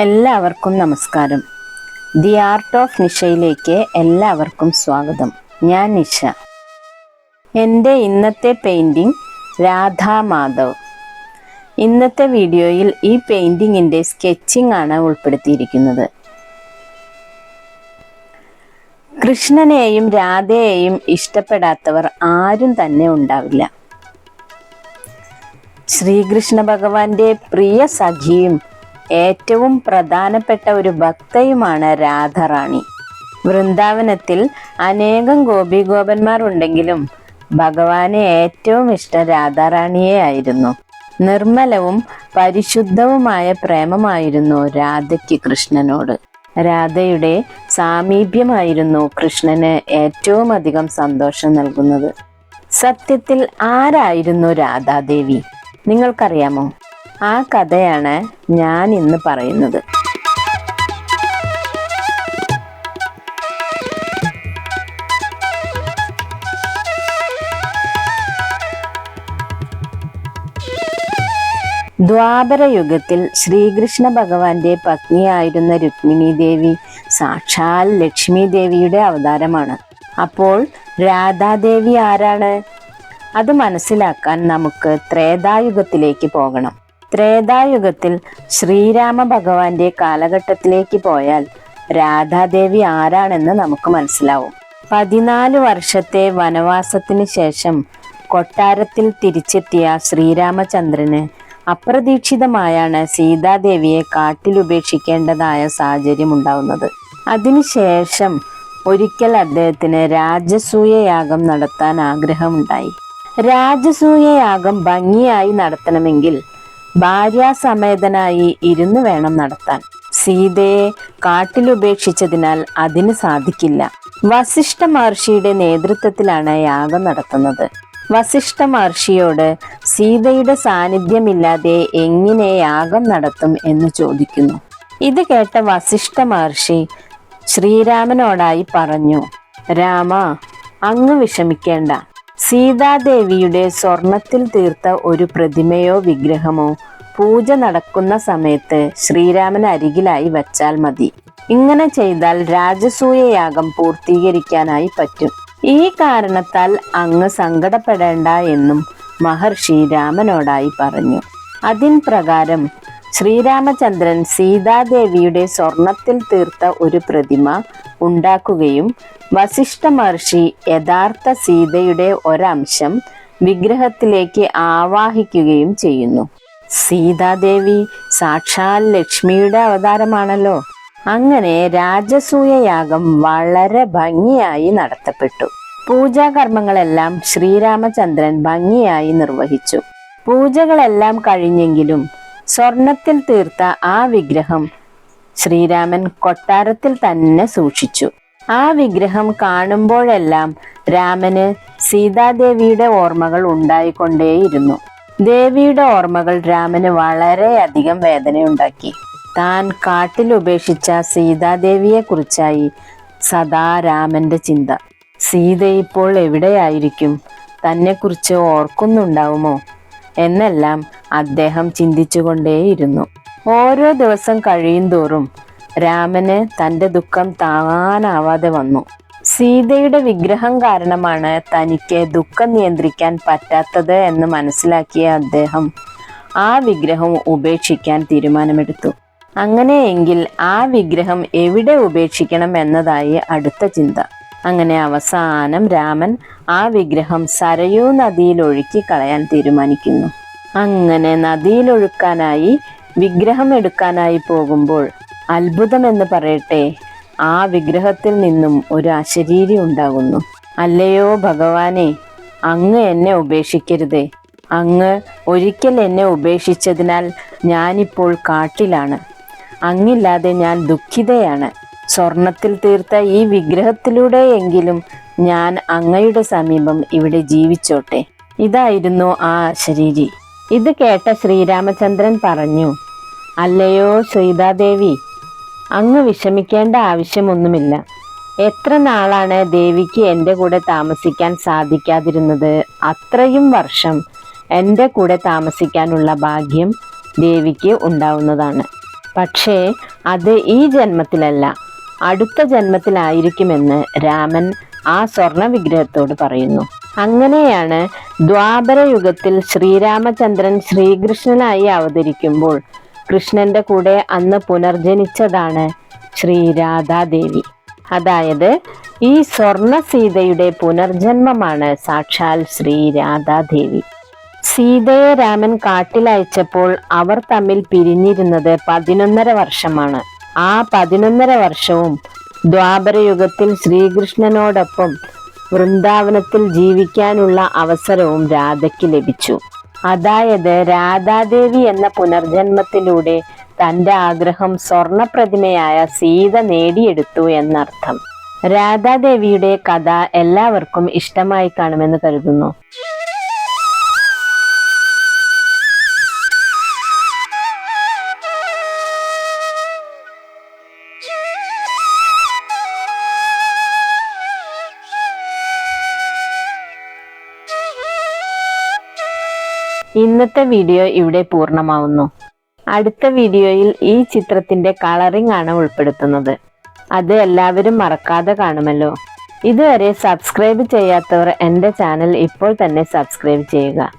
എല്ലാവർക്കും നമസ്കാരം. The art of നിഷയിലേക്ക് എല്ലാവർക്കും സ്വാഗതം. ഞാൻ നിഷ. എൻ്റെ ഇന്നത്തെ പെയിൻറ്റിങ് രാധാ മാധവ്. ഇന്നത്തെ വീഡിയോയിൽ ഈ പെയിൻറ്റിങ്ങിൻ്റെ സ്കെച്ചിങ് ആണ് ഉൾപ്പെടുത്തിയിരിക്കുന്നത്. കൃഷ്ണനെയും രാധയെയും ഇഷ്ടപ്പെടാത്തവർ ആരും തന്നെ ഉണ്ടാവില്ല. ശ്രീകൃഷ്ണ ഭഗവാന്റെ പ്രിയ സഖിയും ഏറ്റവും പ്രധാനപ്പെട്ട ഒരു ഭക്തയുമാണ് രാധാറാണി. വൃന്ദാവനത്തിൽ അനേകം ഗോപിഗോപന്മാർ ഉണ്ടെങ്കിലും ഭഗവാന് ഏറ്റവും ഇഷ്ടം രാധാറാണിയെ ആയിരുന്നു. നിർമ്മലവും പരിശുദ്ധവുമായ പ്രേമമായിരുന്നു രാധയ്ക്ക് കൃഷ്ണനോട്. രാധയുടെ സാമീപ്യമായിരുന്നു കൃഷ്ണന് ഏറ്റവും അധികം സന്തോഷം നൽകുന്നത്. സത്യത്തിൽ ആരായിരുന്നു രാധാദേവി? നിങ്ങൾക്കറിയാമോ? ആ കഥയാണ് ഞാൻ ഇന്ന് പറയുന്നത്. ദ്വാപരയുഗത്തിൽ ശ്രീകൃഷ്ണ ഭഗവാന്റെ പത്നിയായിരുന്ന രുക്മിണി ദേവി സാക്ഷാൽ ലക്ഷ്മി ദേവിയുടെ അവതാരമാണ്. അപ്പോൾ രാധാദേവി ആരാണ്? അത് മനസ്സിലാക്കാൻ നമുക്ക് ത്രേതായുഗത്തിലേക്ക് പോകണം. ത്രേതായുഗത്തിൽ ശ്രീരാമ ഭഗവാന്റെ കാലഘട്ടത്തിലേക്ക് പോയാൽ രാധാദേവി ആരാണെന്ന് നമുക്ക് മനസ്സിലാവും. 14 വർഷത്തെ വനവാസത്തിന് ശേഷം കൊട്ടാരത്തിൽ തിരിച്ചെത്തിയ ശ്രീരാമചന്ദ്രന് അപ്രതീക്ഷിതമായാണ് സീതാദേവിയെ കാട്ടിലുപേക്ഷിക്കേണ്ടതായ സാഹചര്യം ഉണ്ടാവുന്നത്. അതിനുശേഷം ഒരിക്കൽ അദ്ദേഹത്തിന് രാജസൂയയാഗം നടത്താൻ ആഗ്രഹമുണ്ടായി. രാജസൂയയാഗം ഭംഗിയായി നടത്തണമെങ്കിൽ ഭാര്യാസമേതനായി ഇരുന്ന് വേണം നടത്താൻ. സീതയെ കാട്ടിലുപേക്ഷിച്ചതിനാൽ അതിന് സാധിക്കില്ല. വസിഷ്ഠ മഹർഷിയുടെ നേതൃത്വത്തിലാണ് യാഗം നടത്തുന്നത്. വസിഷ്ഠ മഹർഷിയോട് സീതയുടെ സാന്നിധ്യമില്ലാതെ എങ്ങനെ യാഗം നടത്തും എന്ന് ചോദിക്കുന്നു. ഇത് കേട്ട വസിഷ്ഠ മഹർഷി ശ്രീരാമനോടായി പറഞ്ഞു, രാമ, അങ്ങ് വിഷമിക്കേണ്ട. സീതാദേവിയുടെ സ്വർണത്തിൽ തീർത്ത ഒരു പ്രതിമയോ വിഗ്രഹമോ പൂജ നടക്കുന്ന സമയത്ത് ശ്രീരാമന് അരികിലായി വച്ചാൽ മതി. ഇങ്ങനെ ചെയ്താൽ രാജസൂയയാഗം പൂർത്തീകരിക്കാനായി പറ്റും. ഈ കാരണത്താൽ അങ്ങ് സങ്കടപ്പെടേണ്ട എന്നും മഹർഷി രാമനോടായി പറഞ്ഞു. അതിൻ പ്രകാരം ശ്രീരാമചന്ദ്രൻ സീതാദേവിയുടെ സ്വർണത്തിൽ തീർത്ത ഒരു പ്രതിമ ഉണ്ടാക്കുകയും വസിഷ്ഠ മഹർഷി യഥാർത്ഥ സീതയുടെ ഒരംശം വിഗ്രഹത്തിലേക്ക് ആവാഹിക്കുകയും ചെയ്യുന്നു. സീതാദേവി സാക്ഷാൽ ലക്ഷ്മിയുടെ അവതാരമാണല്ലോ. അങ്ങനെ രാജസൂയയാഗം വളരെ ഭംഗിയായി നടത്തപ്പെട്ടു. പൂജാകർമ്മങ്ങളെല്ലാം ശ്രീരാമചന്ദ്രൻ ഭംഗിയായി നിർവഹിച്ചു. പൂജകളെല്ലാം കഴിഞ്ഞെങ്കിലും സ്വർണത്തിൽ തീർത്ത ആ വിഗ്രഹം ശ്രീരാമൻ കൊട്ടാരത്തിൽ തന്നെ സൂക്ഷിച്ചു. ആ വിഗ്രഹം കാണുമ്പോഴെല്ലാം രാമന് സീതാദേവിയുടെ ഓർമ്മകൾ ഉണ്ടായിക്കൊണ്ടേയിരുന്നു. ദേവിയുടെ ഓർമ്മകൾ രാമന് വളരെയധികം വേദനയുണ്ടാക്കി. താൻ കാട്ടിൽ ഉപേക്ഷിച്ച സീതാദേവിയെ കുറിച്ചായി സദാ രാമന്റെ ചിന്ത. സീത ഇപ്പോൾ എവിടെയായിരിക്കും? തന്നെക്കുറിച്ച് ഓർക്കുന്നുണ്ടാവുമോ എന്നെല്ലാം അദ്ദേഹം ചിന്തിച്ചുകൊണ്ടേയിരുന്നു. ഓരോ ദിവസം കഴിയും തോറും രാമന് തൻ്റെ ദുഃഖം താങ്ങാനാവാതെ വന്നു. സീതയുടെ വിഗ്രഹം കാരണമാണ് തനിക്ക് ദുഃഖം നിയന്ത്രിക്കാൻ പറ്റാത്തത് എന്ന് മനസ്സിലാക്കിയ അദ്ദേഹം ആ വിഗ്രഹം ഉപേക്ഷിക്കാൻ തീരുമാനമെടുത്തു. അങ്ങനെയെങ്കിൽ ആ വിഗ്രഹം എവിടെ ഉപേക്ഷിക്കണം എന്നതായി അടുത്ത ചിന്ത. അങ്ങനെ അവസാനം രാമൻ ആ വിഗ്രഹം സരയൂ നദിയിൽ ഒഴുക്കി കളയാൻ തീരുമാനിക്കുന്നു. അങ്ങനെ നദിയിലൊഴുക്കാനായി വിഗ്രഹം എടുക്കാനായി പോകുമ്പോൾ അത്ഭുതമെന്ന് പറയട്ടെ, ആ വിഗ്രഹത്തിൽ നിന്നും ഒരു അശരീരി ഉണ്ടാകുന്നു. അല്ലയോ ഭഗവാനെ, അങ്ങ് എന്നെ ഉപേക്ഷിക്കരുതേ. അങ്ങ് ഒരിക്കൽ എന്നെ ഉപേക്ഷിച്ചതിനാൽ ഞാനിപ്പോൾ കാട്ടിലാണ്. അങ്ങില്ലാതെ ഞാൻ ദുഃഖിതയാണ്. സ്വർണത്തിൽ തീർത്ത ഈ വിഗ്രഹത്തിലൂടെയെങ്കിലും ഞാൻ അങ്ങയുടെ സമീപം ഇവിടെ ജീവിച്ചോട്ടെ. ഇതായിരുന്നു ആ അശരീരി. ഇത് കേട്ട ശ്രീരാമചന്ദ്രൻ പറഞ്ഞു, അല്ലയോ സീതാദേവി, അങ്ങ് വിഷമിക്കേണ്ട ആവശ്യമൊന്നുമില്ല. എത്ര നാളാണ് ദേവിക്ക് എൻ്റെ കൂടെ താമസിക്കാൻ സാധിക്കാതിരുന്നത്? അത്രയും വർഷം എൻ്റെ കൂടെ താമസിക്കാനുള്ള ഭാഗ്യം ദേവിക്ക് ഉണ്ടാവുന്നതാണ്. പക്ഷേ അത് ഈ ജന്മത്തിലല്ല, അടുത്ത ജന്മത്തിലായിരിക്കുമെന്ന് രാമൻ ആ സ്വർണ വിഗ്രഹത്തോട് പറയുന്നു. അങ്ങനെയാണ് ദ്വാപര യുഗത്തിൽ ശ്രീരാമചന്ദ്രൻ ശ്രീകൃഷ്ണനായി അവതരിക്കുമ്പോൾ കൃഷ്ണന്റെ കൂടെ അന്ന് പുനർജനിച്ചതാണ് ശ്രീ രാധാദേവി. അതായത് ഈ സ്വർണ സീതയുടെ പുനർജന്മമാണ് സാക്ഷാൽ ശ്രീ രാധാദേവി. സീതയെ രാമൻ കാട്ടിലയച്ചപ്പോൾ അവർ തമ്മിൽ പിരിഞ്ഞിരുന്നത് 11.5 വർഷമാണ്. ആ 11.5 വർഷവും ദ്വാപരയുഗത്തിൽ ശ്രീകൃഷ്ണനോടൊപ്പം വൃന്ദാവനത്തിൽ ജീവിക്കാനുള്ള അവസരവും രാധയ്ക്ക് ലഭിച്ചു. അതായത് രാധാദേവി എന്ന പുനർജന്മത്തിലൂടെ തന്റെ ആഗ്രഹം സ്വർണ പ്രതിമയായ സീത നേടിയെടുത്തു എന്നർത്ഥം. രാധാദേവിയുടെ കഥ എല്ലാവർക്കും ഇഷ്ടമായി കാണുമെന്ന് കരുതുന്നു. ഇന്നത്തെ വീഡിയോ ഇവിടെ പൂർണ്ണമാവുന്നു. അടുത്ത വീഡിയോയിൽ ഈ ചിത്രത്തിന്റെ കളറിംഗ് ആണ് ഉൾപ്പെടുത്തുന്നത്. അത് എല്ലാവരും മറക്കാതെ കാണുമല്ലോ. ഇതുവരെ സബ്സ്ക്രൈബ് ചെയ്യാത്തവർ എൻ്റെ ചാനൽ ഇപ്പോൾ തന്നെ സബ്സ്ക്രൈബ് ചെയ്യുക.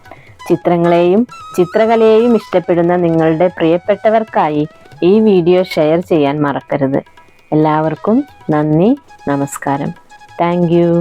ചിത്രങ്ങളെയും ചിത്രകലയെയും ഇഷ്ടപ്പെടുന്ന നിങ്ങളുടെ പ്രിയപ്പെട്ടവർക്കായി ഈ വീഡിയോ ഷെയർ ചെയ്യാൻ മറക്കരുത്. എല്ലാവർക്കും നന്ദി, നമസ്കാരം. Thank you.